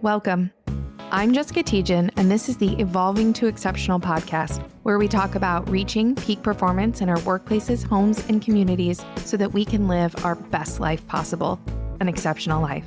Welcome. I'm Jessica Tietjen, and this is the Evolving to Exceptional podcast, where we talk about reaching peak performance in our workplaces, homes, and communities so that we can live our best life possible, an exceptional life.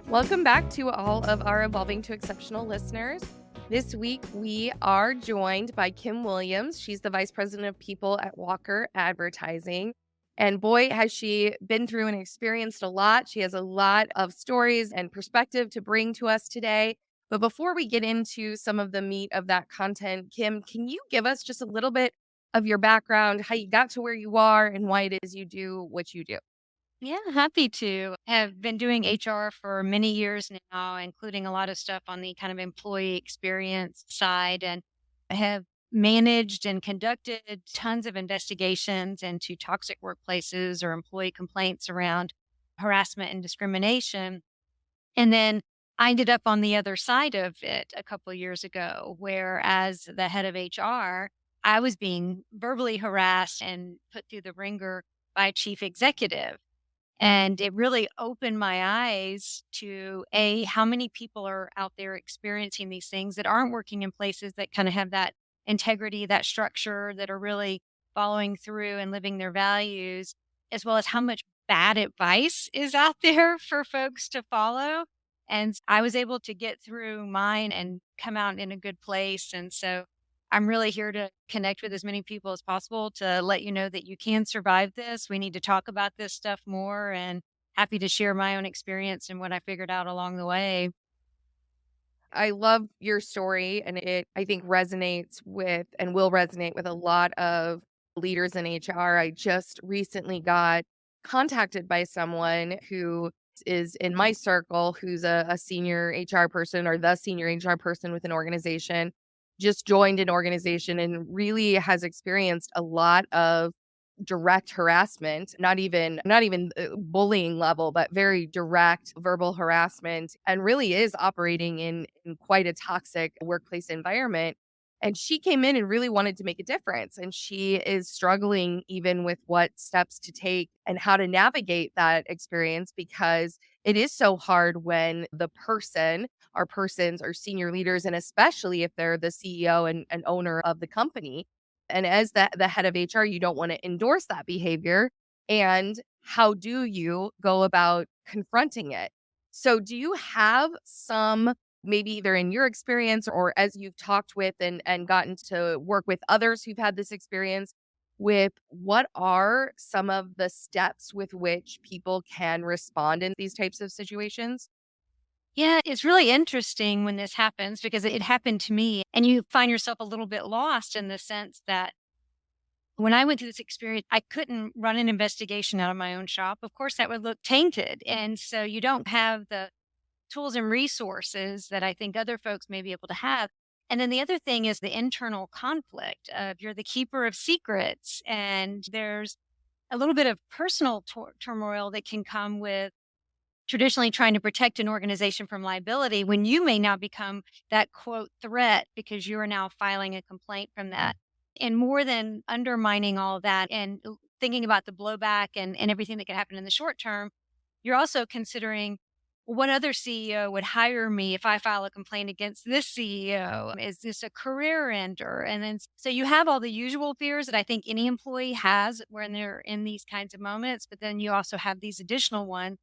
Welcome back to all of our Evolving to Exceptional listeners. This week, we are joined by Kim Williams. She's the Vice President of People at Walker Advertising. And boy, has she been through and experienced a lot. She has a lot of stories and perspective to bring to us today. But before we get into some of the meat of that content, Kim, can you give us just a little bit of your background, how you got to where you are, and why it is you do what you do? Yeah, happy to. Have been doing HR for many years now, including a lot of stuff on the kind of employee experience side, and have managed and conducted tons of investigations into toxic workplaces or employee complaints around harassment and discrimination. And then I ended up on the other side of it a couple of years ago, where as the head of HR, I was being verbally harassed and put through the ringer by a chief executive. And it really opened my eyes to how many people are out there experiencing these things that aren't working in places that kind of have that integrity, that structure, that are really following through and living their values, as well as how much bad advice is out there for folks to follow. And I was able to get through mine and come out in a good place. And so I'm really here to connect with as many people as possible to let you know that you can survive this. We need to talk about this stuff more, and happy to share my own experience and what I figured out along the way. I love your story, and it, I think, resonates with and will resonate with a lot of leaders in HR. I just recently got contacted by someone who is in my circle, who's a senior HR person or the senior HR person with an organization, just joined an organization and really has experienced a lot of direct harassment, not even bullying level, but very direct verbal harassment, and really is operating in quite a toxic workplace environment. And she came in and really wanted to make a difference. And she is struggling even with what steps to take and how to navigate that experience, because it is so hard when the person or persons are senior leaders, and especially if they're the CEO and owner of the company. And as the head of HR, you don't want to endorse that behavior. And how do you go about confronting it? So do you have some, maybe either in your experience or as you've talked with and gotten to work with others who've had this experience, with what are some of the steps with which people can respond in these types of situations? Yeah, it's really interesting when this happens because it happened to me, and you find yourself a little bit lost in the sense that when I went through this experience, I couldn't run an investigation out of my own shop. Of course, that would look tainted. And so you don't have the tools and resources that I think other folks may be able to have. And then the other thing is the internal conflict of you're the keeper of secrets, and there's a little bit of personal turmoil that can come with traditionally trying to protect an organization from liability when you may now become that quote threat because you are now filing a complaint from that. And more than undermining all of that and thinking about the blowback and everything that could happen in the short term, you're also considering, what other CEO would hire me if I file a complaint against this CEO? Is this a career ender? And then, so you have all the usual fears that I think any employee has when they're in these kinds of moments, but then you also have these additional ones.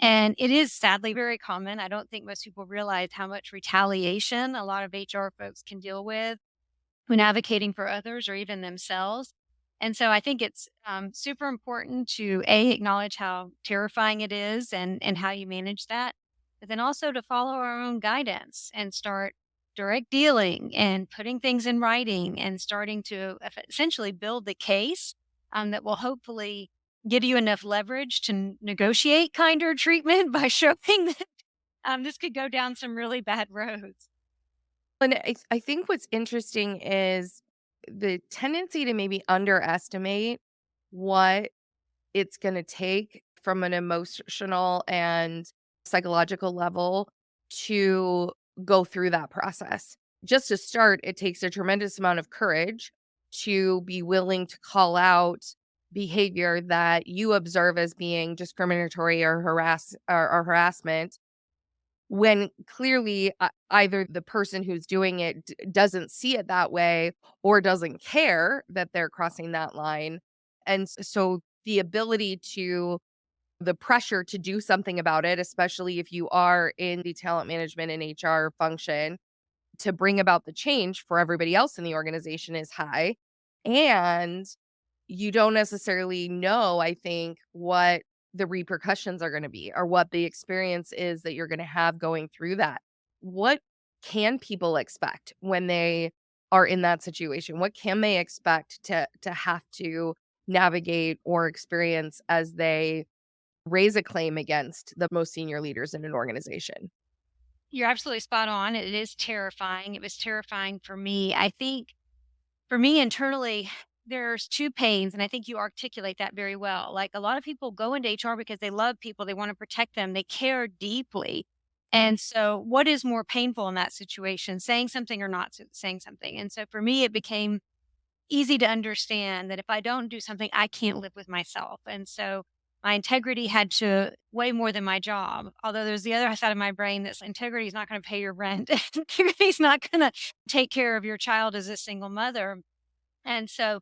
And it is sadly very common. I don't think most people realize how much retaliation a lot of HR folks can deal with when advocating for others or even themselves. And so I think it's super important to acknowledge how terrifying it is and how you manage that, but then also to follow our own guidance and start direct dealing and putting things in writing and starting to essentially build the case that will hopefully give you enough leverage to negotiate kinder treatment by showing that this could go down some really bad roads. And I think what's interesting is the tendency to maybe underestimate what it's going to take from an emotional and psychological level to go through that process. Just to start, it takes a tremendous amount of courage to be willing to call out behavior that you observe as being discriminatory or or harassment, when clearly either the person who's doing it doesn't see it that way or doesn't care that they're crossing that line. And so the ability to the pressure to do something about it, especially if you are in the talent management and HR function, to bring about the change for everybody else in the organization is high. And you don't necessarily know, I think, what the repercussions are gonna be or what the experience is that you're gonna have going through that. What can people expect when they are in that situation? What can they expect to have to navigate or experience as they raise a claim against the most senior leaders in an organization? You're absolutely spot on. It is terrifying. It was terrifying for me. I think for me internally, there's two pains, and I think you articulate that very well. Like a lot of people go into HR because they love people, they want to protect them, they care deeply. And so, what is more painful in that situation, saying something or not saying something? And so, for me, it became easy to understand that if I don't do something, I can't live with myself. And so my integrity had to weigh more than my job. Although there's the other side of my brain that's integrity is not going to pay your rent. Integrity is not going to take care of your child as a single mother. And so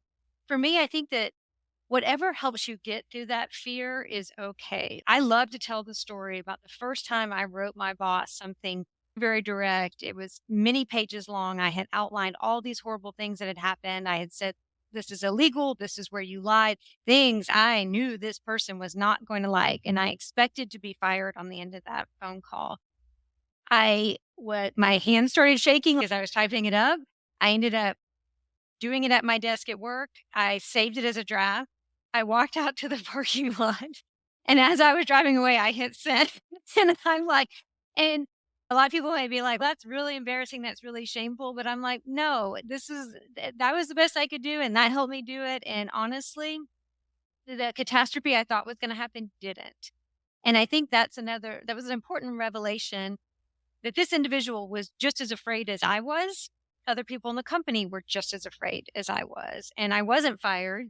for me, I think that whatever helps you get through that fear is okay. I love to tell the story about the first time I wrote my boss something very direct. It was many pages long. I had outlined all these horrible things that had happened. I had said, this is illegal. This is where you lied. Things I knew this person was not going to like. And I expected to be fired on the end of that phone call. My hands started shaking as I was typing it up. I ended up doing it at my desk at work. I saved it as a draft. I walked out to the parking lot, and as I was driving away, I hit send, and I'm like and a lot of people may be like, "That's really embarrassing, that's really shameful," but I'm like, "No, that was the best I could do, and that helped me do it," and honestly, the catastrophe I thought was gonna happen didn't, and I think that was an important revelation that this individual was just as afraid as I was. Other people in the company were just as afraid as I was. And I wasn't fired.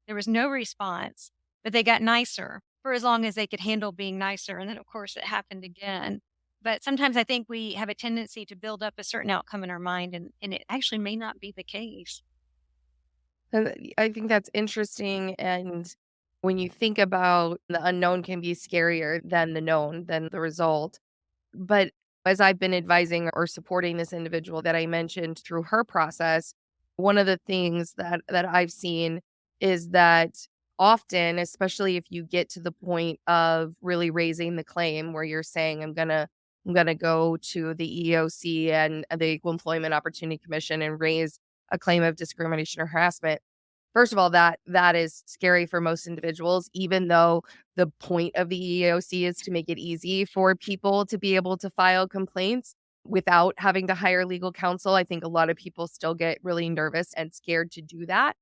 There was no response, but they got nicer for as long as they could handle being nicer. And then, of course, it happened again. But sometimes I think we have a tendency to build up a certain outcome in our mind, and it actually may not be the case. I think that's interesting. And when you think about the unknown can be scarier than the known, than the result. But as I've been advising or supporting this individual that I mentioned through her process, one of the things that I've seen is that often, especially if you get to the point of really raising the claim where you're saying, I'm gonna go to the EEOC and the Equal Employment Opportunity Commission and raise a claim of discrimination or harassment. First of all, that is scary for most individuals, even though the point of the EEOC is to make it easy for people to be able to file complaints without having to hire legal counsel. I think a lot of people still get really nervous and scared to do that.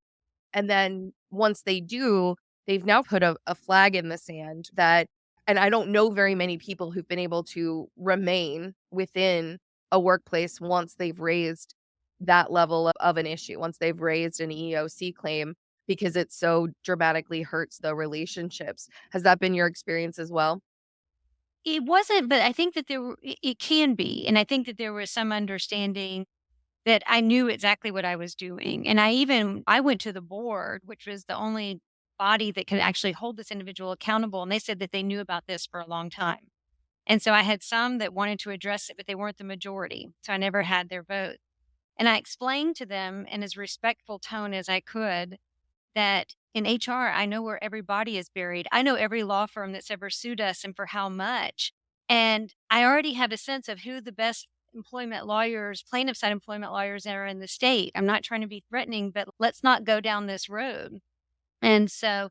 And then once they do, they've now put a flag in the sand that and I don't know very many people who've been able to remain within a workplace once they've raised that level of an issue, once they've raised an EEOC claim because it so dramatically hurts the relationships. Has that been your experience as well? It wasn't, but I think that it can be. And I think that there was some understanding that I knew exactly what I was doing, and I went to the board, which was the only body that could actually hold this individual accountable, and they said that they knew about this for a long time. And so I had some that wanted to address it, but they weren't the majority, so I never had their vote. And I explained to them in as respectful tone as I could that in HR, I know where every body is buried. I know every law firm that's ever sued us and for how much. And I already have a sense of who the best employment lawyers, plaintiff side employment lawyers are in the state. I'm not trying to be threatening, but let's not go down this road. And so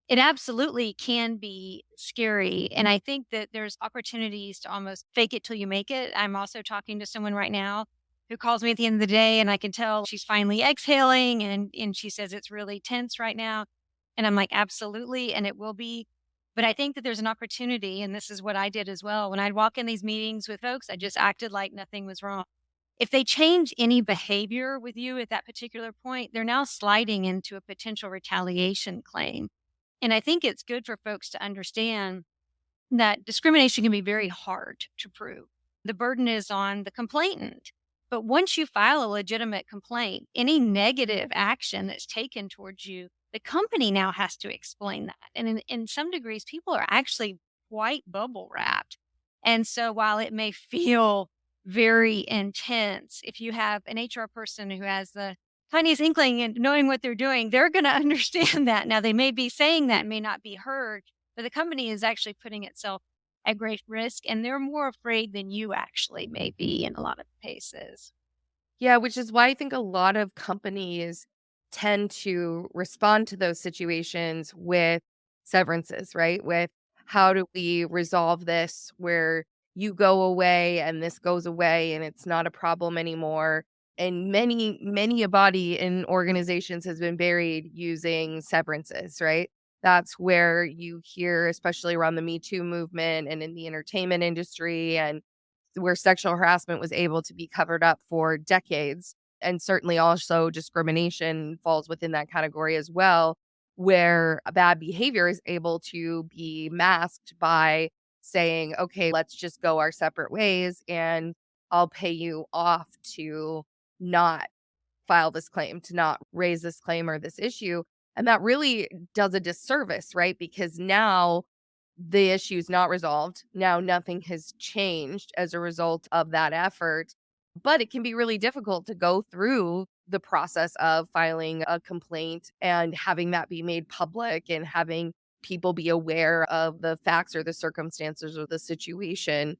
it absolutely can be scary. And I think that there's opportunities to almost fake it till you make it. I'm also talking to someone right now who calls me at the end of the day and I can tell she's finally exhaling and she says it's really tense right now. And I'm like, absolutely. And it will be. But I think that there's an opportunity, and this is what I did as well. When I'd walk in these meetings with folks, I just acted like nothing was wrong. if they change any behavior with you at that particular point, they're now sliding into a potential retaliation claim. And I think it's good for folks to understand that discrimination can be very hard to prove. The burden is on the complainant. But once you file a legitimate complaint, any negative action that's taken towards you, the company now has to explain that. And in some degrees, people are actually quite bubble wrapped. And so while it may feel very intense, if you have an HR person who has the tiniest inkling and knowing what they're doing, they're going to understand that. Now, they may be saying that, may not be heard, but the company is actually putting itself at great risk, and they're more afraid than you actually may be in a lot of cases. Yeah, which is why I think a lot of companies tend to respond to those situations with severances, right? With how do we resolve this where you go away and this goes away and it's not a problem anymore. And many a body in organizations has been buried using severances, right? That's where you hear, especially around the Me Too movement and in the entertainment industry and where sexual harassment was able to be covered up for decades. And certainly also discrimination falls within that category as well, where a bad behavior is able to be masked by saying, okay, let's just go our separate ways and I'll pay you off to not file this claim, to not raise this claim or this issue. And that really does a disservice, right? Because now the issue's not resolved. Now nothing has changed as a result of that effort, but it can be really difficult to go through the process of filing a complaint and having that be made public and having people be aware of the facts or the circumstances or the situation.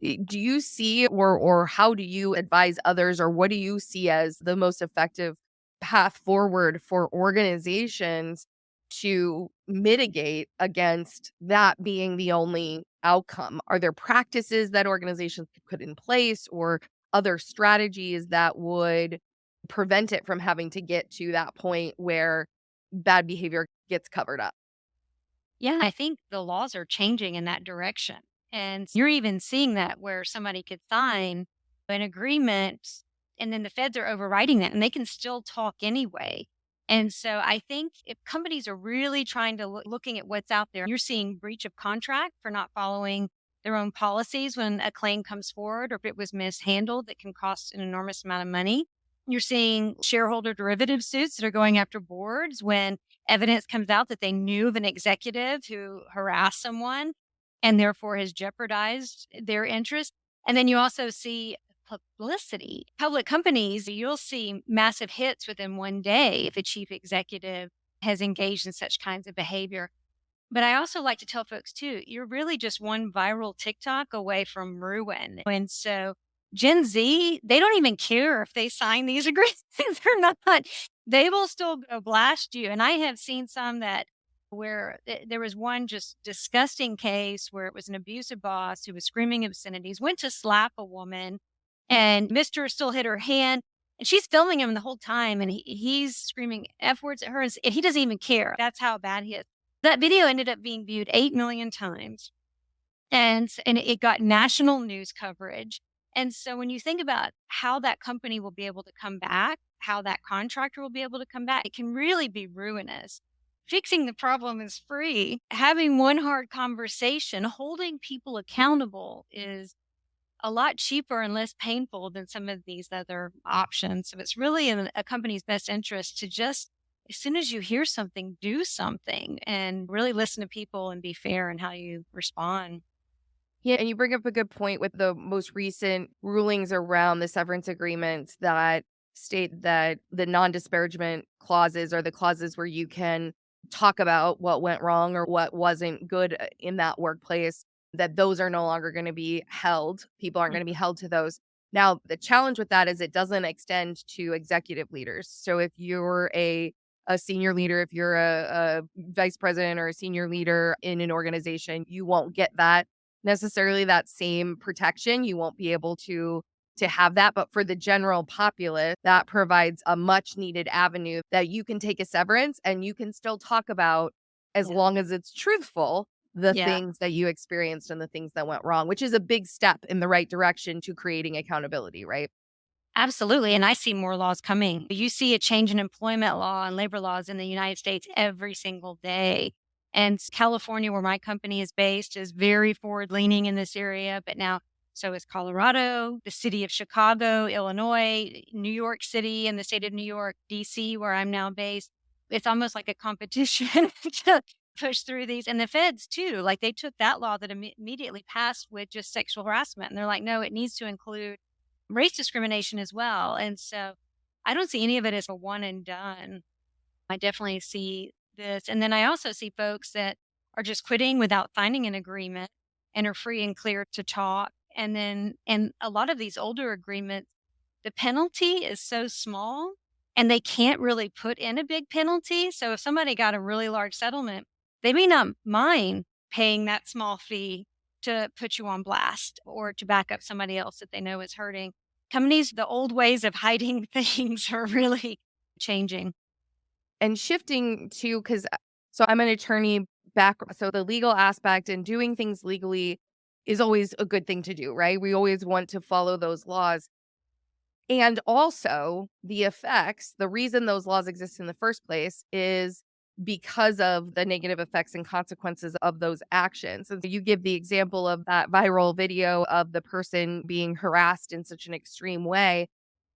Do you see or how do you advise others or what do you see as the most effective path forward for organizations to mitigate against that being the only outcome? Are there practices that organizations could put in place or other strategies that would prevent it from having to get to that point where bad behavior gets covered up? Yeah, I think the laws are changing in that direction. And you're even seeing that where somebody could sign an agreement and then the feds are overriding that and they can still talk anyway. And so I think if companies are really trying to looking at what's out there, you're seeing breach of contract for not following their own policies when a claim comes forward or if it was mishandled that can cost an enormous amount of money. You're seeing shareholder derivative suits that are going after boards when evidence comes out that they knew of an executive who harassed someone and therefore has jeopardized their interest. And then you also see publicity. Public companies, you'll see massive hits within one day if a chief executive has engaged in such kinds of behavior. But I also like to tell folks too, you're really just one viral TikTok away from ruin. And so Gen Z, they don't even care if they sign these agreements or not. They will still go blast you. And I have seen some that where there was one just disgusting case where it was an abusive boss who was screaming obscenities, went to slap a woman and Mr. still hit her hand. And she's filming him the whole time and he's screaming F words at her and he doesn't even care. That's how bad he is. That video ended up being viewed 8 million times, and it got national news coverage. And so when you think about how that company will be able to come back, how that contractor will be able to come back, it can really be ruinous. Fixing the problem is free. Having one hard conversation, holding people accountable is a lot cheaper and less painful than some of these other options. So it's really in a company's best interest to just, as soon as you hear something, do something and really listen to people and be fair in how you respond. Yeah, and you bring up a good point with the most recent rulings around the severance agreements that state that the non-disparagement clauses are the clauses where you can talk about what went wrong or what wasn't good in that workplace, that those are no longer going to be held. People aren't Mm. going to be held to those. Now, the challenge with that is it doesn't extend to executive leaders. So if you're a senior leader, if you're a vice president or a senior leader in an organization, you won't get that necessarily that same protection. You won't be able to have that, but for the general populace, that provides a much needed avenue that you can take a severance and you can still talk about as Yeah. long as it's truthful, the Yeah. things that you experienced and the things that went wrong, which is a big step in the right direction to creating accountability, right? Absolutely, and I see more laws coming. You see a change in employment law and labor laws in the United States every single day. And California, where my company is based, is very forward leaning in this area, but now so is Colorado, the city of Chicago, Illinois, New York City, and the state of New York, DC, where I'm now based. It's almost like a competition to push through these. And the feds, too, like they took that law that immediately passed with just sexual harassment. And they're like, no, it needs to include race discrimination as well. And so I don't see any of it as a one and done. I definitely see this. And then I also see folks that are just quitting without finding an agreement and are free and clear to talk. And a lot of these older agreements, the penalty is so small and they can't really put in a big penalty. So if somebody got a really large settlement, they may not mind paying that small fee to put you on blast or to back up somebody else that they know is hurting. Companies, the old ways of hiding things are really changing. And shifting to, because so I'm an attorney back, so the legal aspect and doing things legally is always a good thing to do, right? We always want to follow those laws. And also, the effects, the reason those laws exist in the first place is because of the negative effects and consequences of those actions. And so you give the example of that viral video of the person being harassed in such an extreme way.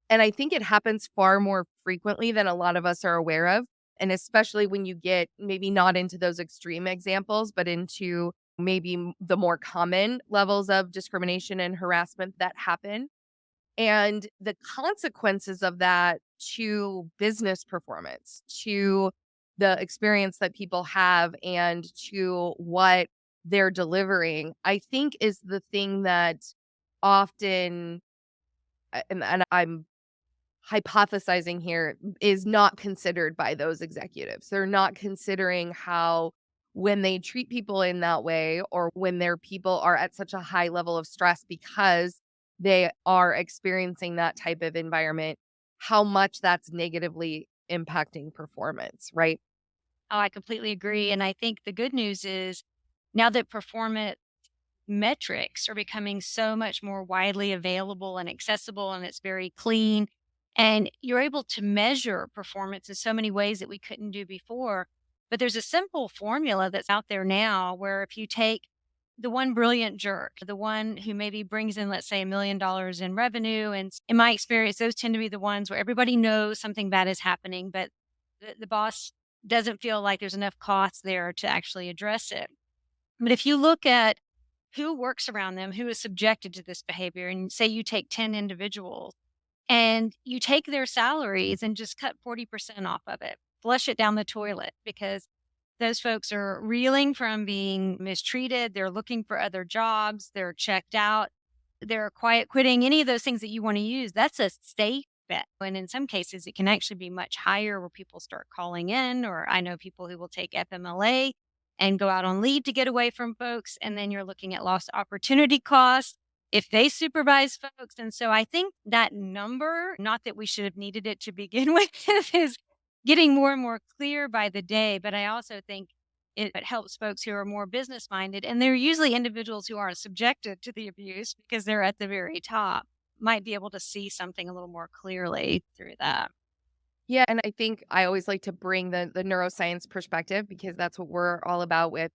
And I think it happens far more frequently than a lot of us are aware of. And especially when you get maybe not into those extreme examples, but into maybe the more common levels of discrimination and harassment that happen. And the consequences of that to business performance, to the experience that people have, and to what they're delivering, I think is the thing that often, and I'm hypothesizing here, is not considered by those executives. They're not considering how, when they treat people in that way, or when their people are at such a high level of stress because they are experiencing that type of environment, how much that's negatively impacting performance, right? Oh, I completely agree. And I think the good news is now that performance metrics are becoming so much more widely available and accessible, and it's very clean. And you're able to measure performance in so many ways that we couldn't do before. But there's a simple formula that's out there now where if you take the one brilliant jerk, the one who maybe brings in, let's say, $1 million in revenue. And in my experience, those tend to be the ones where everybody knows something bad is happening, but the boss doesn't feel like there's enough cost there to actually address it. But if you look at who works around them, who is subjected to this behavior, and say you take 10 individuals and you take their salaries and just cut 40% off of it, flush it down the toilet because those folks are reeling from being mistreated. They're looking for other jobs. They're checked out. They're quiet quitting, any of those things that you want to use. That's a safe bet. And in some cases, it can actually be much higher where people start calling in, or I know people who will take FMLA and go out on leave to get away from folks. And then you're looking at lost opportunity costs if they supervise folks. And so I think that number, not that we should have needed it to begin with, is getting more and more clear by the day. But I also think it helps folks who are more business minded. And they're usually individuals who aren't subjected to the abuse because they're at the very top, might be able to see something a little more clearly through that. Yeah, and I think I always like to bring the neuroscience perspective, because that's what we're all about with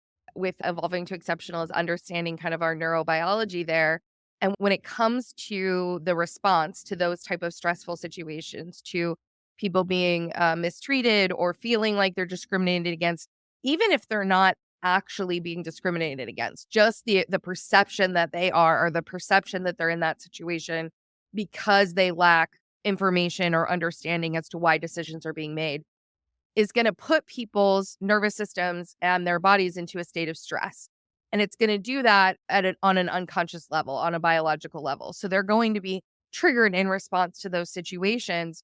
evolving to exceptional, is understanding kind of our neurobiology there. And when it comes to the response to those type of stressful situations, to people being mistreated or feeling like they're discriminated against, even if they're not actually being discriminated against, just the perception that they are, or the perception that they're in that situation because they lack information or understanding as to why decisions are being made, is going to put people's nervous systems and their bodies into a state of stress. And it's going to do that on an unconscious level, on a biological level. So they're going to be triggered in response to those situations.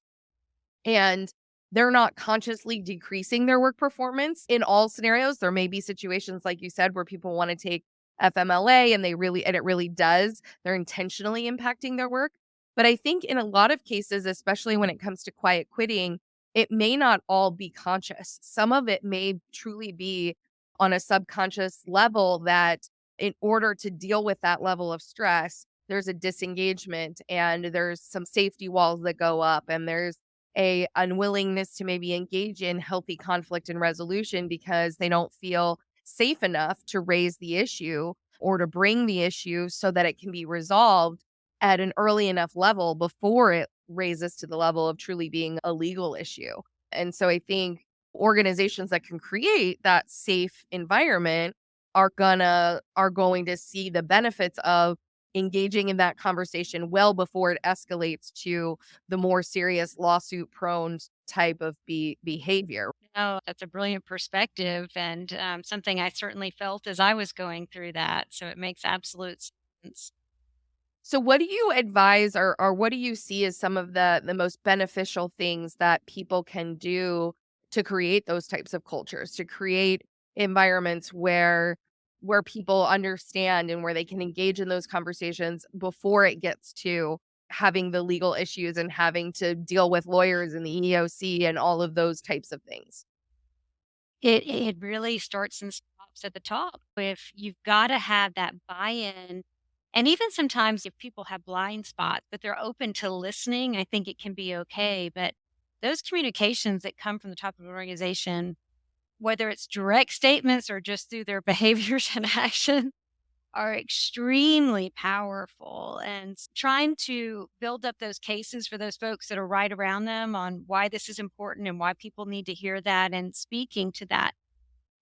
And they're not consciously decreasing their work performance in all scenarios. There may be situations, like you said, where people want to take FMLA and it really does. They're intentionally impacting their work. But I think in a lot of cases, especially when it comes to quiet quitting, it may not all be conscious. Some of it may truly be on a subconscious level, that in order to deal with that level of stress, there's a disengagement and there's some safety walls that go up and there's a unwillingness to maybe engage in healthy conflict and resolution because they don't feel safe enough to raise the issue or to bring the issue so that it can be resolved at an early enough level before it raises to the level of truly being a legal issue. And so I think organizations that can create that safe environment are going to see the benefits of engaging in that conversation well before it escalates to the more serious lawsuit prone type of behavior. Oh, that's a brilliant perspective and something I certainly felt as I was going through that. So it makes absolute sense. So what do you advise or what do you see as some of the most beneficial things that people can do to create those types of cultures, to create environments where people understand and where they can engage in those conversations before it gets to having the legal issues and having to deal with lawyers and the EEOC and all of those types of things? It really starts and stops at the top. If you've gotta have that buy-in, and even sometimes if people have blind spots, but they're open to listening, I think it can be okay, but those communications that come from the top of an organization, whether it's direct statements or just through their behaviors and action, are extremely powerful, and trying to build up those cases for those folks that are right around them on why this is important and why people need to hear that and speaking to that.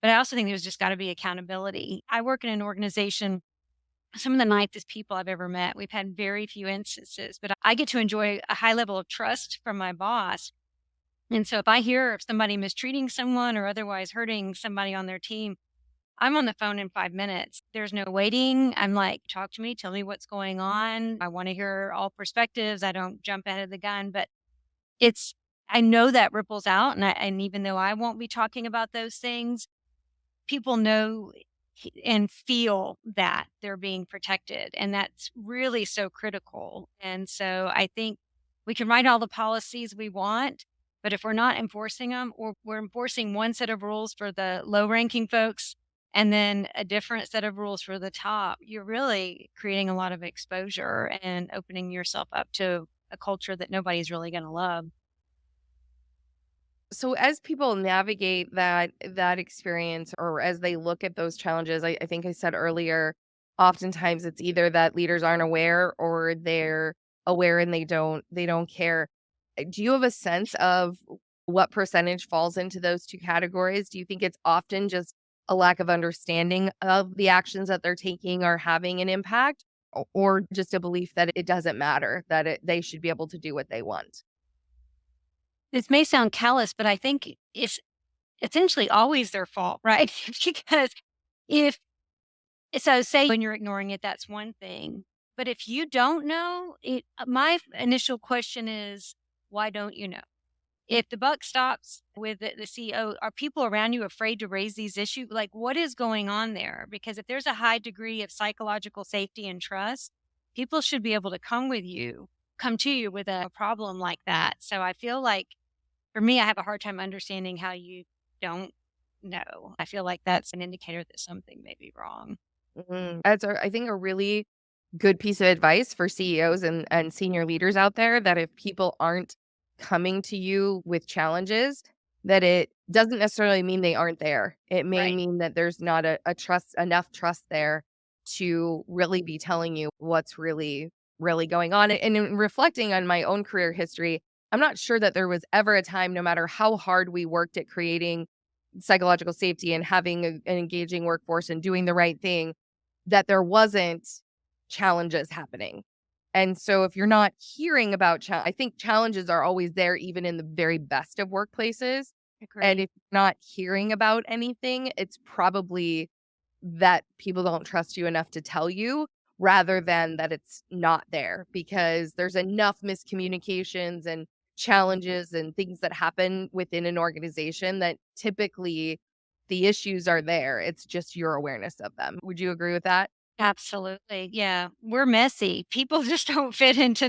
But I also think there's just got to be accountability. I work in an organization, some of the nicest people I've ever met. We've had very few instances, but I get to enjoy a high level of trust from my boss. And so if I hear of somebody mistreating someone or otherwise hurting somebody on their team, I'm on the phone in 5 minutes. There's no waiting. I'm like, "Talk to me, tell me what's going on. I wanna hear all perspectives. I don't jump ahead of the gun." But it's I know that ripples out, and even though I won't be talking about those things, people know and feel that they're being protected, and that's really so critical. And so I think we can write all the policies we want, but if we're not enforcing them, or we're enforcing one set of rules for the low ranking folks and then a different set of rules for the top, you're really creating a lot of exposure and opening yourself up to a culture that nobody's really going to love. So as people navigate that experience or as they look at those challenges, I think I said earlier, oftentimes it's either that leaders aren't aware or they're aware and they don't care. Do you have a sense of what percentage falls into those two categories? Do you think it's often just a lack of understanding of the actions that they're taking or having an impact, or just a belief that it doesn't matter, that they should be able to do what they want? This may sound callous, but I think it's essentially always their fault, right? Because if so say when you're ignoring it, that's one thing. But if you don't know, my initial question is, why don't you know? If the buck stops with the CEO, are people around you afraid to raise these issues? Like, what is going on there? Because if there's a high degree of psychological safety and trust, people should be able to come to you with a problem like that. So I feel like for me, I have a hard time understanding how you don't know. I feel like that's an indicator that something may be wrong. That's I think a really good piece of advice for CEOs and senior leaders out there that if people aren't coming to you with challenges, that it doesn't necessarily mean they aren't there. It may Right. mean that there's not a trust enough trust there to really be telling you what's really going on. And in reflecting on my own career history, I'm not sure that there was ever a time, no matter how hard we worked at creating psychological safety and having an engaging workforce and doing the right thing, that there wasn't challenges happening. And so if you're not hearing about I think challenges are always there even in the very best of workplaces. And Agree. if you're not hearing about anything, it's probably that people don't trust you enough to tell you rather than that it's not there because there's enough miscommunications and challenges and things that happen within an organization that typically the issues are there. It's just your awareness of them. Would you agree with that? Absolutely. Yeah. We're messy. People just don't fit into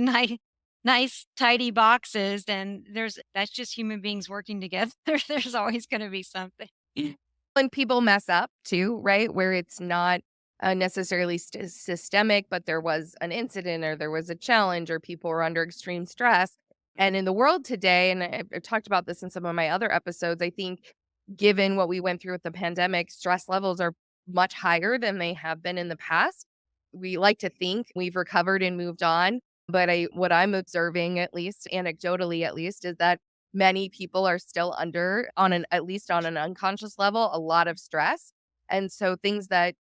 nice, tidy boxes. And that's just human beings working together. There's always going to be something. And people mess up too, right? Where it's not necessarily systemic, but there was an incident or there was a challenge or people were under extreme stress. And in the world today, and I've talked about this in some of my other episodes, I think given what we went through with the pandemic, stress levels are much higher than they have been in the past. We like to think we've recovered and moved on, but what I'm observing, at least anecdotally at least, is that many people are still under, on an at least on an unconscious level, a lot of stress. And so things that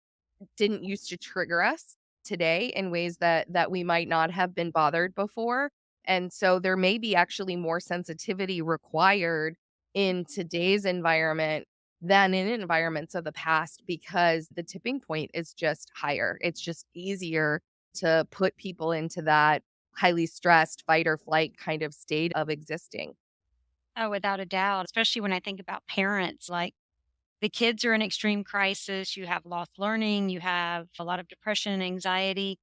didn't used to trigger us today in ways that we might not have been bothered before. And so there may be actually more sensitivity required in today's environment than in environments of the past because the tipping point is just higher. It's just easier to put people into that highly stressed fight or flight kind of state of existing. Oh, without a doubt, especially when I think about parents, like the kids are in extreme crisis, you have lost learning, you have a lot of depression and anxiety.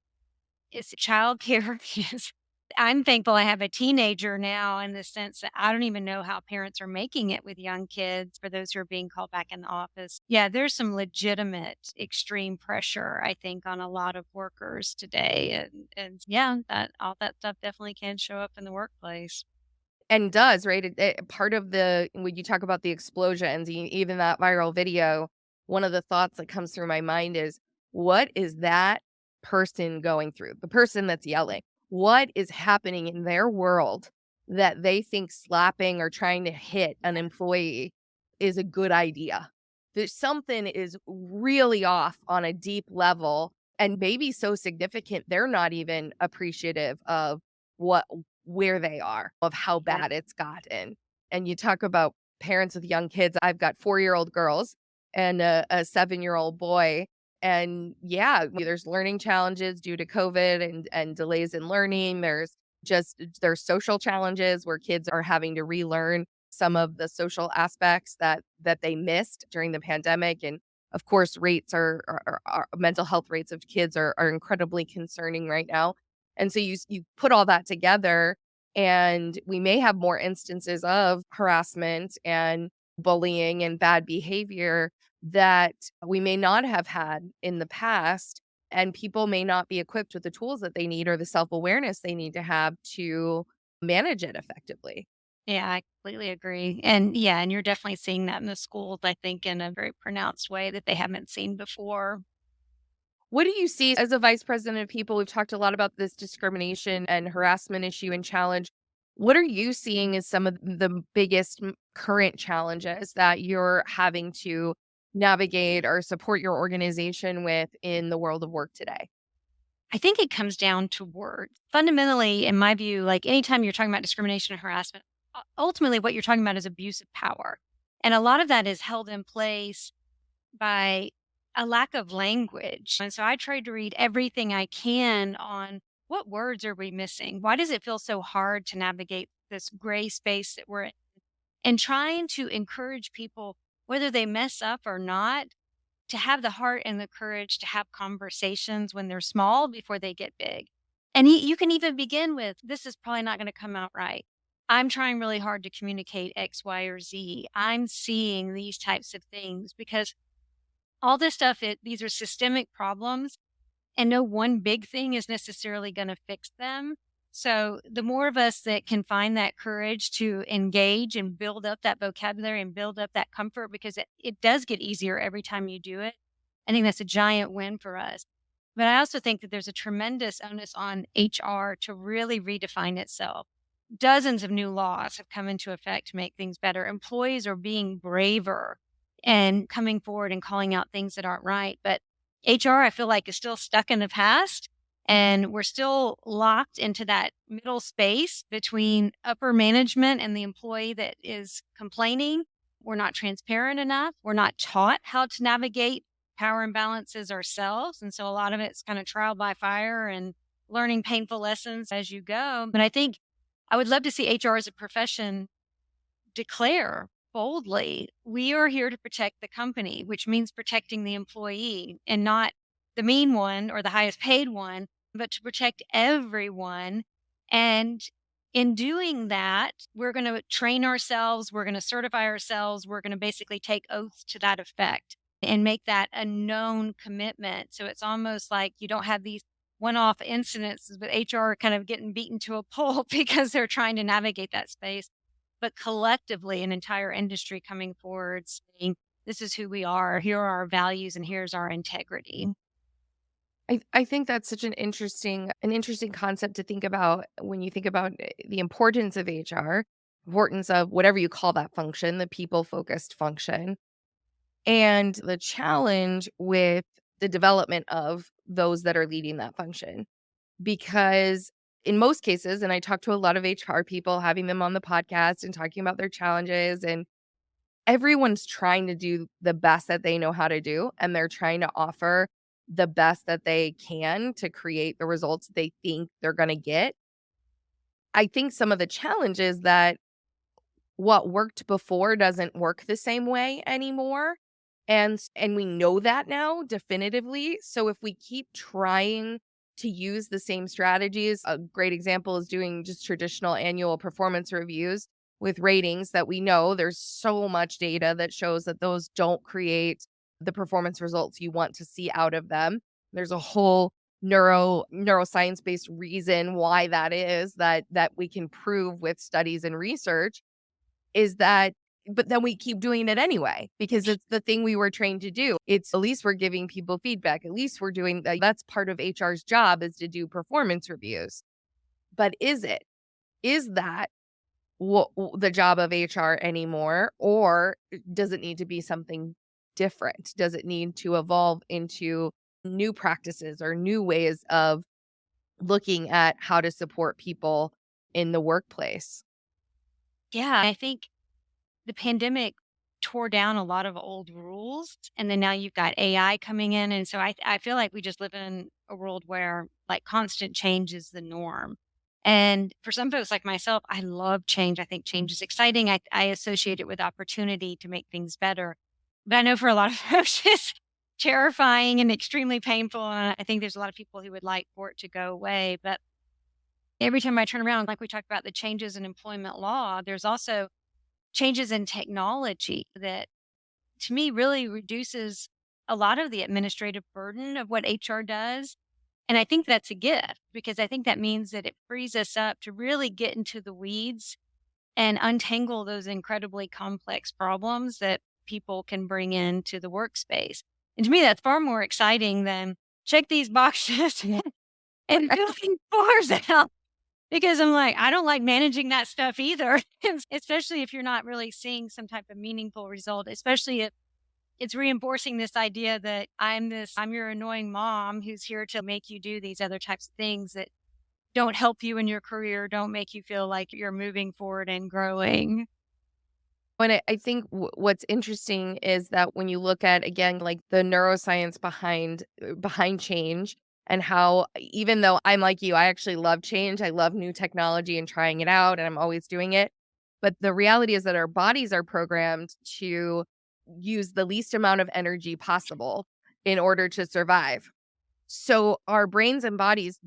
It's childcare is I'm thankful I have a teenager now in the sense that I don't even know how parents are making it with young kids for those who are being called back in the office. Yeah, there's some legitimate extreme pressure, I think, on a lot of workers today. And yeah, that all that stuff definitely can show up in the workplace. And does, right? Part of the when you talk about the explosions, even that viral video, one of the thoughts that comes through my mind is, what is that person going through? The person that's yelling. What is happening in their world that they think slapping or trying to hit an employee is a good idea? There's something is really off on a deep level and maybe so significant they're not even appreciative of what where they are, of how Yeah. bad it's gotten. And you talk about parents with young kids. I've got 4-year-old girls and a 7-year-old boy. And yeah, there's learning challenges due to COVID and delays in learning. There's social challenges where kids are having to relearn some of the social aspects that they missed during the pandemic. And of course, rates are mental health rates of kids are incredibly concerning right now. And so you put all that together, and we may have more instances of harassment and bullying and bad behavior that we may not have had in the past, and people may not be equipped with the tools that they need or the self-awareness they need to have to manage it effectively. Yeah, I completely agree. And yeah, and you're definitely seeing that in the schools, I think, in a very pronounced way that they haven't seen before. What do you see as a vice president of people? We've talked a lot about this discrimination and harassment issue and challenge. What are you seeing as some of the biggest current challenges that you're having to navigate or support your organization with in the world of work today? I think it comes down to words. Fundamentally, in my view, like anytime you're talking about discrimination and harassment, ultimately what you're talking about is abuse of power. And a lot of that is held in place by a lack of language. And so I tried to read everything I can on what words are we missing? Why does it feel so hard to navigate this gray space that we're in? And trying to encourage people, whether they mess up or not, to have the heart and the courage to have conversations when they're small before they get big. And you can even begin with, this is probably not going to come out right. I'm trying really hard to communicate X, Y, or Z. I'm seeing these types of things because all this stuff, these are systemic problems, and no one big thing is necessarily going to fix them. So the more of us that can find that courage to engage and build up that vocabulary and build up that comfort, because it does get easier every time you do it. I think that's a giant win for us. But I also think that there's a tremendous onus on HR to really redefine itself. Dozens of new laws have come into effect to make things better. Employees are being braver and coming forward and calling out things that aren't right. But HR, I feel like, is still stuck in the past. And we're still locked into that middle space between upper management and the employee that is complaining. We're not transparent enough. We're not taught how to navigate power imbalances ourselves. And so a lot of it's kind of trial by fire and learning painful lessons as you go. But I think I would love to see HR as a profession declare boldly, we are here to protect the company, which means protecting the employee and not the mean one or the highest paid one, but to protect everyone. And in doing that, we're going to train ourselves, we're going to certify ourselves, we're going to basically take oaths to that effect. and make that a known commitment. So it's almost like you don't have these one-off incidences with HR kind of getting beaten to a pulp because they're trying to navigate that space, but collectively an entire industry coming forward saying, this is who we are, here are our values, and here's our integrity. I think that's such an interesting concept to think about when you think about the importance of HR, importance of whatever you call that function, the people-focused function, and the challenge with the development of those that are leading that function. Because in most cases, and I talk to a lot of HR people, having them on the podcast and talking about their challenges, and everyone's trying to do the best that they know how to do, and they're trying to offer the best that they can to create the results they think they're gonna get. I think some of the challenges that what worked before doesn't work the same way anymore, and we know that now definitively, so if we keep trying to use the same strategies, a great example is doing just traditional annual performance reviews with ratings that we know there's so much data that shows that those don't create the performance results you want to see out of them. There's a whole neuroscience-based reason why that is that we can prove with studies and research is that but then we keep doing it anyway because it's the thing we were trained to do. It's at least we're giving people feedback. At least we're doing that. That's part of HR's job is to do performance reviews. But is it? Is that the job of HR anymore? Or does it need to be something different? Does it need to evolve into new practices or new ways of looking at how to support people in the workplace? Yeah, I think the pandemic tore down a lot of old rules, and then now you've got AI coming in, and so I feel like we just live in a world where, like, constant change is the norm. And for some folks like myself, I love change. I think change is exciting. I associate it with opportunity to make things better. But I know for a lot of folks, it's terrifying and extremely painful, and I think there's a lot of people who would like for it to go away, but every time I turn around, like we talked about the changes in employment law, there's also changes in technology that to me really reduces a lot of the administrative burden of what HR does. And I think that's a gift because I think that means that it frees us up to really get into the weeds and untangle those incredibly complex problems that people can bring into the workspace. And to me, that's far more exciting than check these boxes Yeah. and fill these forms out. Because I'm like, I don't like managing that stuff either, especially if you're not really seeing some type of meaningful result, especially if it's reinforcing this idea that I'm your annoying mom who's here to make you do these other types of things that don't help you in your career, don't make you feel like you're moving forward and growing. And I think what's interesting is that when you look at again like the neuroscience behind change and how even though I'm like you, I actually love change. I love new technology and trying it out and I'm always doing it. But the reality is that our bodies are programmed to use the least amount of energy possible in order to survive. So our brains and bodies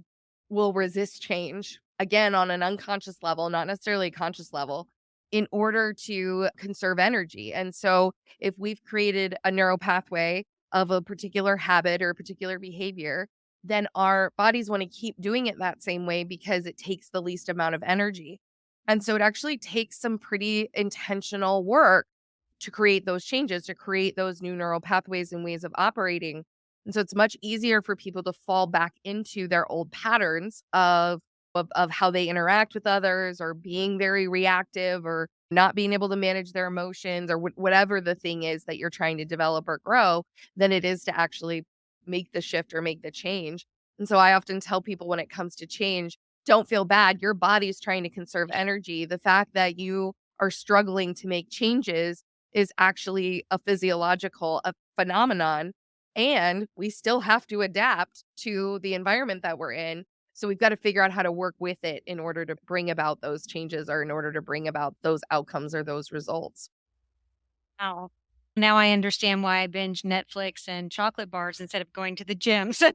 will resist change, again, on an unconscious level, not necessarily a conscious level, in order to conserve energy. And so if we've created a neural pathway of a particular habit or a particular behavior, then our bodies want to keep doing it that same way because it takes the least amount of energy. And so it actually takes some pretty intentional work to create those changes, to create those new neural pathways and ways of operating. And so it's much easier for people to fall back into their old patterns of how they interact with others or being very reactive or not being able to manage their emotions or whatever the thing is that you're trying to develop or grow than it is to actually make the shift or make the change. And so I often tell people when it comes to change, don't feel bad. Your body's trying to conserve energy. The fact that you are struggling to make changes is actually a physiological phenomenon. And we still have to adapt to the environment that we're in. So we've got to figure out how to work with it in order to bring about those changes or in order to bring about those outcomes or those results. Wow. Now I understand why I binge Netflix and chocolate bars instead of going to the gym. So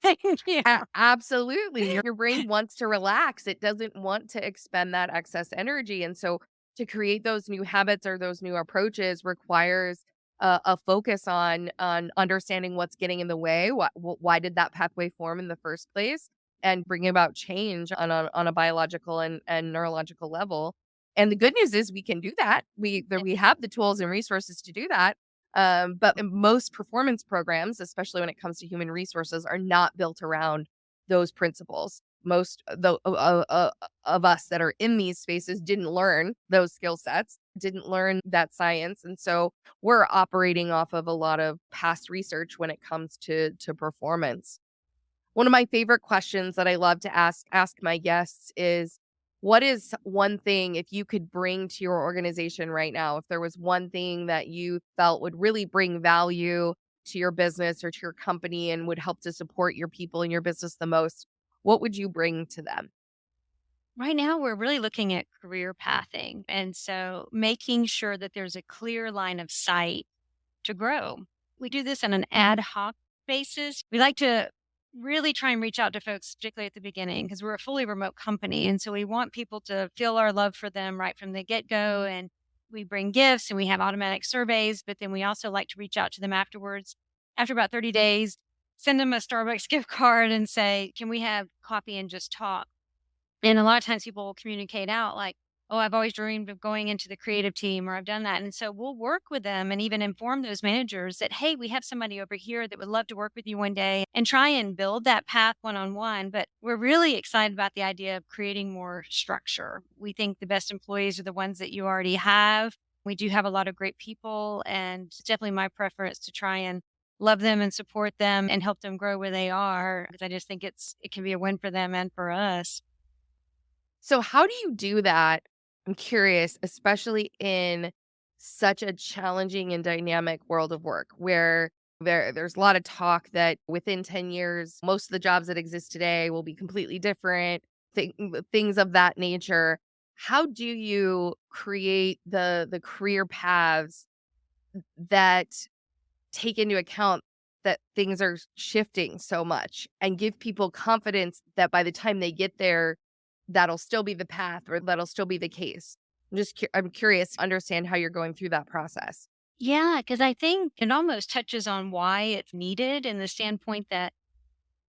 thank you. Absolutely. Your brain wants to relax. It doesn't want to expend that excess energy. And so to create those new habits or those new approaches requires a focus on understanding what's getting in the way. Why did that pathway form in the first place? And bringing about change on a biological and neurological level. And the good news is we can do that. We have the tools and resources to do that. But in most performance programs, especially when it comes to human resources, are not built around those principles. Most of us that are in these spaces didn't learn those skill sets, didn't learn that science, and so we're operating off of a lot of past research when it comes to performance. One of my favorite questions that I love to ask my guests is, what is one thing, if you could bring to your organization right now, if there was one thing that you felt would really bring value to your business or to your company and would help to support your people in your business the most, what would you bring to them? Right now, we're really looking at career pathing. And so making sure that there's a clear line of sight to grow. We do this on an ad hoc basis. We like to really try and reach out to folks, particularly at the beginning, because we're a fully remote company. And so we want people to feel our love for them right from the get go. And we bring gifts and we have automatic surveys, but then we also like to reach out to them afterwards. After about 30 days, send them a Starbucks gift card and say, can we have coffee and just talk? And a lot of times people will communicate out like, "Oh, I've always dreamed of going into the creative team," or "I've done that." And so we'll work with them and even inform those managers that, "Hey, we have somebody over here that would love to work with you one day," and try and build that path one-on-one. But we're really excited about the idea of creating more structure. We think the best employees are the ones that you already have. We do have a lot of great people, and it's definitely my preference to try and love them and support them and help them grow where they are, because I just think it can be a win for them and for us. So how do you do that? I'm curious, especially in such a challenging and dynamic world of work where there's a lot of talk that within 10 years, most of the jobs that exist today will be completely different, things of that nature. How do you create the career paths that take into account that things are shifting so much and give people confidence that by the time they get there, that'll still be the path or that'll still be the case. I'm curious to understand how you're going through that process. Yeah, because I think it almost touches on why it's needed in the standpoint that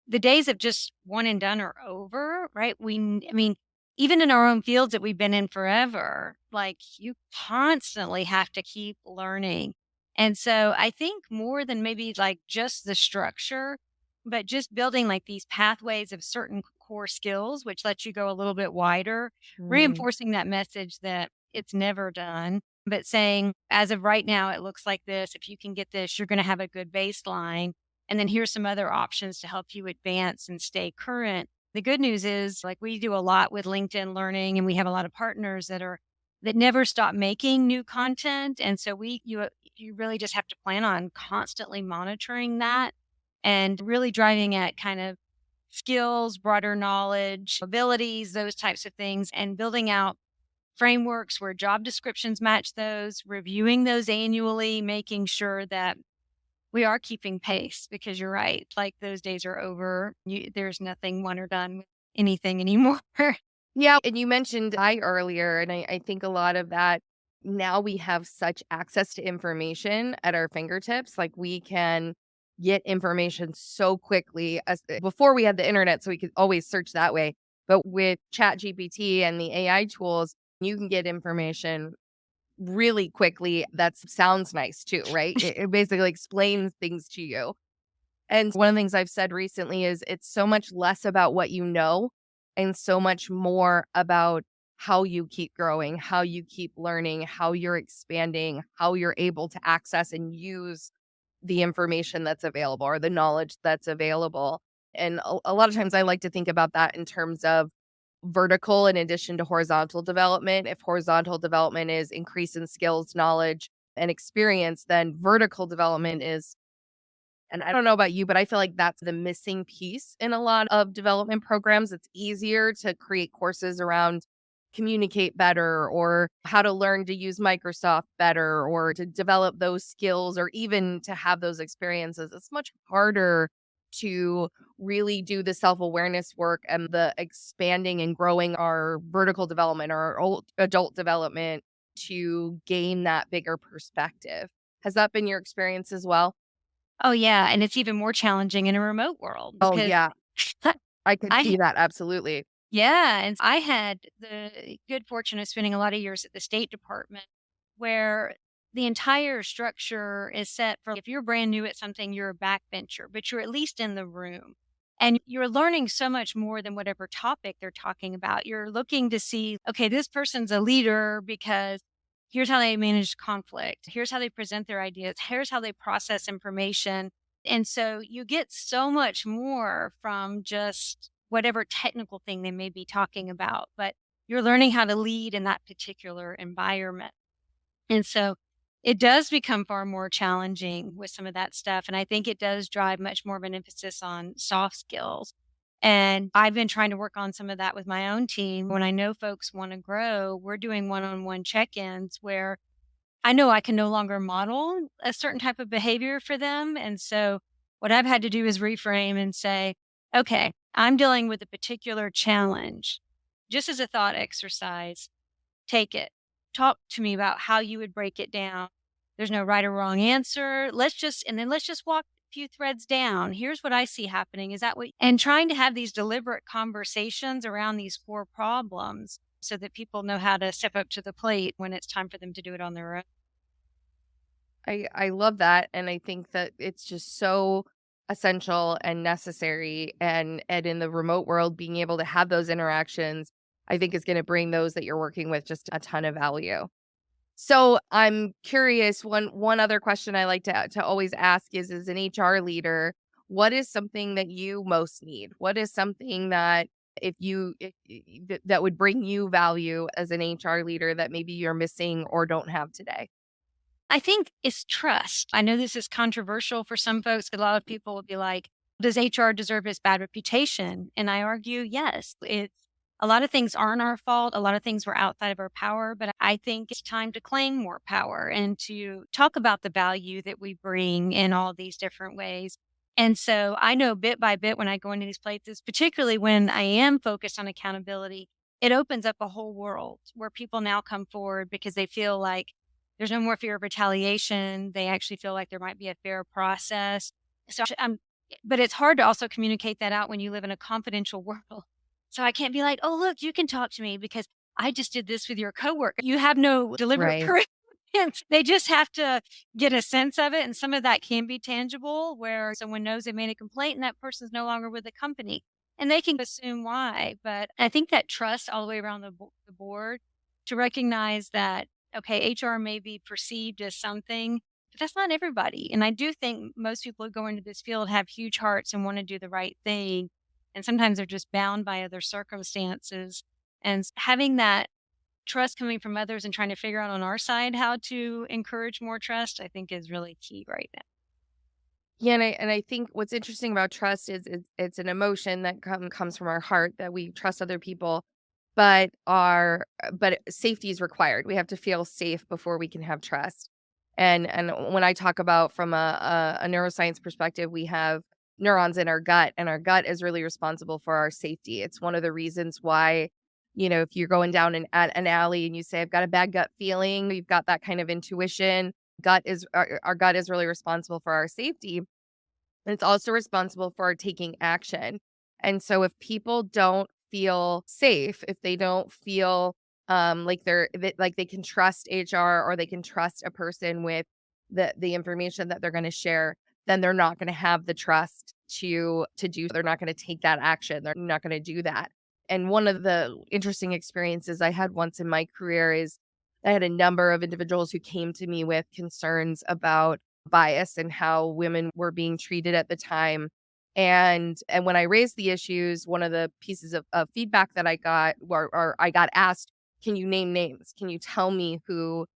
the days of just one and done are over, right? I mean, even in our own fields that we've been in forever, like you constantly have to keep learning. And so I think more than maybe like just the structure, but just building like these pathways of certain core skills, which lets you go a little bit wider, Mm. reinforcing that message that it's never done, but saying, as of right now, it looks like this. If you can get this, you're going to have a good baseline, and then here's some other options to help you advance and stay current. The good news is, like, we do a lot with LinkedIn Learning, and we have a lot of partners that never stop making new content. And so you really just have to plan on constantly monitoring that and really driving at kind of skills, broader knowledge, abilities, those types of things, and building out frameworks where job descriptions match those, reviewing those annually, making sure that we are keeping pace, because you're right, like, those days are over. There's nothing one or done with anything anymore. Yeah, and you mentioned I earlier, and I think a lot of that now we have such access to information at our fingertips. Like we can get information so quickly as before we had the internet, so we could always search that way. But with Chat GPT and the AI tools, you can get information really quickly that sounds nice too, right? It basically explains things to you. And one of the things I've said recently is it's so much less about what you know and so much more about how you keep growing, how you keep learning, how you're expanding, how you're able to access and use the information that's available or the knowledge that's available. And a lot of times I like to think about that in terms of vertical in addition to horizontal development. If horizontal development is increase in skills, knowledge, and experience, then vertical development is, and I don't know about you, but I feel like that's the missing piece in a lot of development programs. It's easier to create courses around communicate better or how to learn to use Microsoft better or to develop those skills or even to have those experiences. It's much harder to really do the self-awareness work and the expanding and growing our vertical development or our adult development to gain that bigger perspective. Has that been your experience as well? Oh, yeah, and it's even more challenging in a remote world Oh, because yeah. I could I see that, absolutely. yeah, and I had the good fortune of spending a lot of years at the State Department where the entire structure is set for if you're brand new at something, you're a backbencher, but you're at least in the room. And you're learning so much more than whatever topic they're talking about. You're looking to see, okay, this person's a leader because here's how they manage conflict. Here's how they present their ideas. Here's how they process information. And so you get so much more from just whatever technical thing they may be talking about, but you're learning how to lead in that particular environment. And so it does become far more challenging with some of that stuff. And I think it does drive much more of an emphasis on soft skills. And I've been trying to work on some of that with my own team. When I know folks want to grow, we're doing one on one check ins where I know I can no longer model a certain type of behavior for them. And so what I've had to do is reframe and say, okay, I'm dealing with a particular challenge. Just as a thought exercise, take it. Talk to me about how you would break it down. There's no right or wrong answer. Let's just walk a few threads down. Here's what I see happening. Is that what, and trying to have these deliberate conversations around these core problems so that people know how to step up to the plate when it's time for them to do it on their own. I love that, and I think that it's just so essential and necessary, and in the remote world, being able to have those interactions, I think is gonna bring those that you're working with just a ton of value. So, I'm curious, one other question I like to always ask is, as an HR leader, what is something that you most need? What is something that if that would bring you value as an HR leader that maybe you're missing or don't have today? I think it's trust. I know this is controversial for some folks. A lot of people will be like, does HR deserve its bad reputation? And I argue, yes. It's a lot of things aren't our fault. A lot of things were outside of our power, but I think it's time to claim more power and to talk about the value that we bring in all these different ways. And so I know bit by bit when I go into these places, particularly when I am focused on accountability, it opens up a whole world where people now come forward because they feel like there's no more fear of retaliation. They actually feel like there might be a fair process. So but it's hard to also communicate that out when you live in a confidential world. So I can't be like, "Oh, look, you can talk to me because I just did this with your coworker." You have no deliberate Right. proof. They just have to get a sense of it. And some of that can be tangible where someone knows they made a complaint and that person's no longer with the company and they can assume why. But I think that trust all the way around the board to recognize that okay, HR may be perceived as something, but that's not everybody. And I do think most people who go into this field have huge hearts and want to do the right thing. And sometimes they're just bound by other circumstances. And having that trust coming from others and trying to figure out on our side how to encourage more trust, I think is really key right now. Yeah, and I think what's interesting about trust is it's an emotion that comes from our heart that we trust other people, but safety is required. We have to feel safe before we can have trust. And when I talk about from a neuroscience perspective, we have neurons in our gut, and our gut is really responsible for our safety. It's one of the reasons why, if you're going down an alley and you say, "I've got a bad gut feeling," you've got that kind of intuition. Gut is our gut is really responsible for our safety. It's also responsible for taking action. And so if people don't feel safe, if they don't feel like like they can trust HR or they can trust a person with the information that they're going to share, then they're not going to have the trust to do. They're not going to take that action. They're not going to do that. And one of the interesting experiences I had once in my career is I had a number of individuals who came to me with concerns about bias and how women were being treated at the time. And when I raised the issues, one of the pieces of feedback that I got or I got asked, "Can you name names? Can you tell me who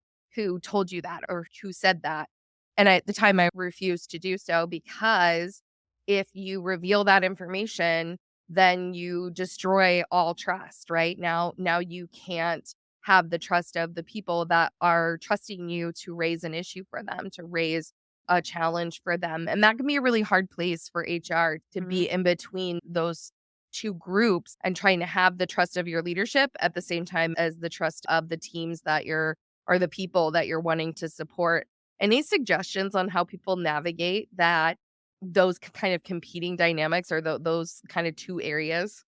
told you that or who said that?" And at the time I refused to do so because if you reveal that information, then you destroy all trust, right? Now you can't have the trust of the people that are trusting you to raise an issue for them, to raise a challenge for them. And that can be a really hard place for HR to Mhm. be in between those two groups and trying to have the trust of your leadership at the same time as the trust of the teams that you're or the people that you're wanting to support. Any suggestions on how people navigate that those kind of competing dynamics or those kind of 2 areas?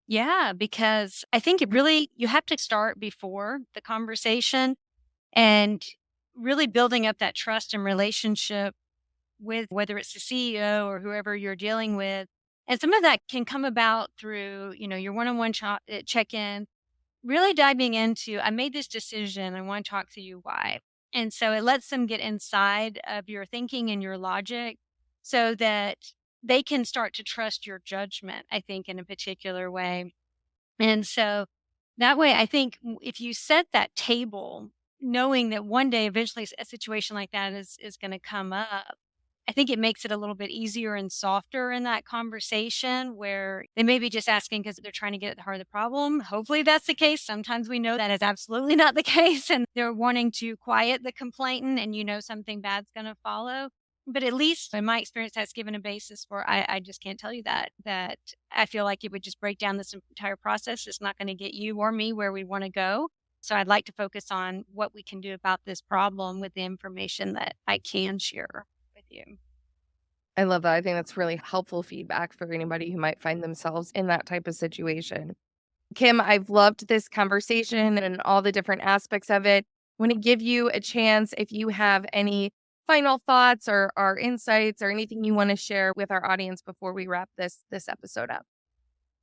Yeah, because I think it really you have to start before the conversation and really building up that trust and relationship with whether it's the CEO or whoever you're dealing with. And some of that can come about through, your one-on-one check-in, really diving into, I made this decision. I want to talk to you why. And so it lets them get inside of your thinking and your logic so that they can start to trust your judgment, I think, in a particular way. And so that way, I think if you set that table, knowing that one day eventually a situation like that is going to come up, I think it makes it a little bit easier and softer in that conversation where they may be just asking because they're trying to get at the heart of the problem. Hopefully that's the case. Sometimes we know that is absolutely not the case and they're wanting to quiet the complainant and something bad's going to follow. But at least in my experience, that's given a basis for I just can't tell you that I feel like it would just break down this entire process. It's not going to get you or me where we want to go. So I'd like to focus on what we can do about this problem with the information that I can share with you. I love that. I think that's really helpful feedback for anybody who might find themselves in that type of situation. Kim, I've loved this conversation and all the different aspects of it. Want to give you a chance if you have any final thoughts or insights or anything you want to share with our audience before we wrap this episode up.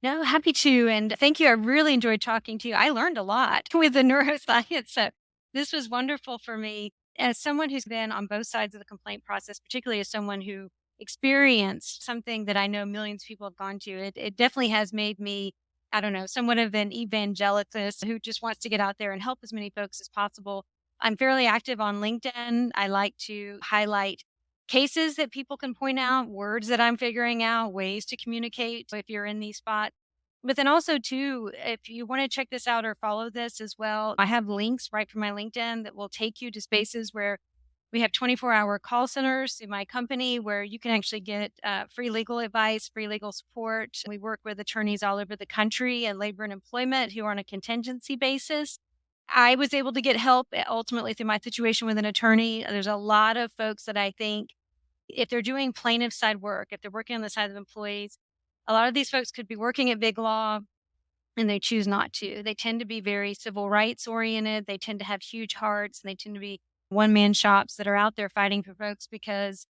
No, happy to. And thank you. I really enjoyed talking to you. I learned a lot with the neuroscience. So this was wonderful for me as someone who's been on both sides of the complaint process, particularly as someone who experienced something that I know millions of people have gone to. It definitely has made me, I don't know, somewhat of an evangelicalist who just wants to get out there and help as many folks as possible. I'm fairly active on LinkedIn. I like to highlight cases that people can point out, words that I'm figuring out, ways to communicate if you're in these spots. But then also too, if you want to check this out or follow this as well, I have links right from my LinkedIn that will take you to spaces where we have 24-hour call centers in my company where you can actually get free legal advice, free legal support. We work with attorneys all over the country and labor and employment who are on a contingency basis. I was able to get help ultimately through my situation with an attorney. There's a lot of folks that I think if they're doing plaintiff side work, if they're working on the side of employees, a lot of these folks could be working at big law and they choose not to. They tend to be very civil rights oriented. They tend to have huge hearts and they tend to be one man shops that are out there fighting for folks because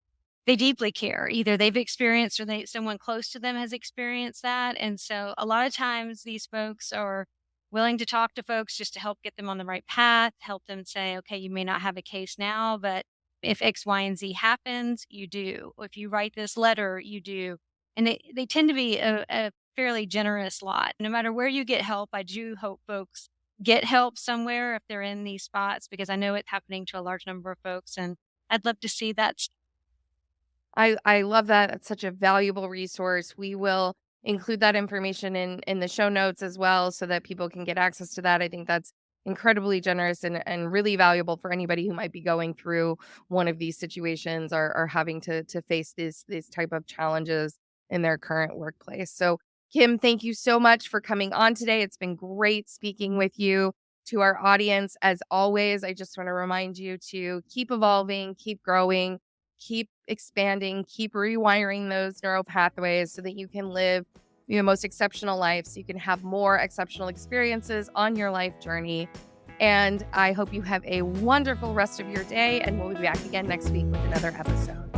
they deeply care. Either they've experienced or someone close to them has experienced that. And so a lot of times these folks are willing to talk to folks just to help get them on the right path, help them say, okay, you may not have a case now, but if X, Y, and Z happens, you do. If you write this letter, you do. And they tend to be a fairly generous lot. No matter where you get help, I do hope folks get help somewhere if they're in these spots because I know it's happening to a large number of folks. And I'd love to see that. I love that. It's such a valuable resource. We will include that information in the show notes as well so that people can get access to that. I think that's incredibly generous and really valuable for anybody who might be going through one of these situations or having to face these type of challenges in their current workplace. So Kim, thank you so much for coming on today. It's been great speaking with you. To our audience, as always, I just want to remind you to keep evolving, keep growing, keep expanding, keep rewiring those neural pathways so that you can live your most exceptional life, so you can have more exceptional experiences on your life journey. And I hope you have a wonderful rest of your day, and we'll be back again next week with another episode.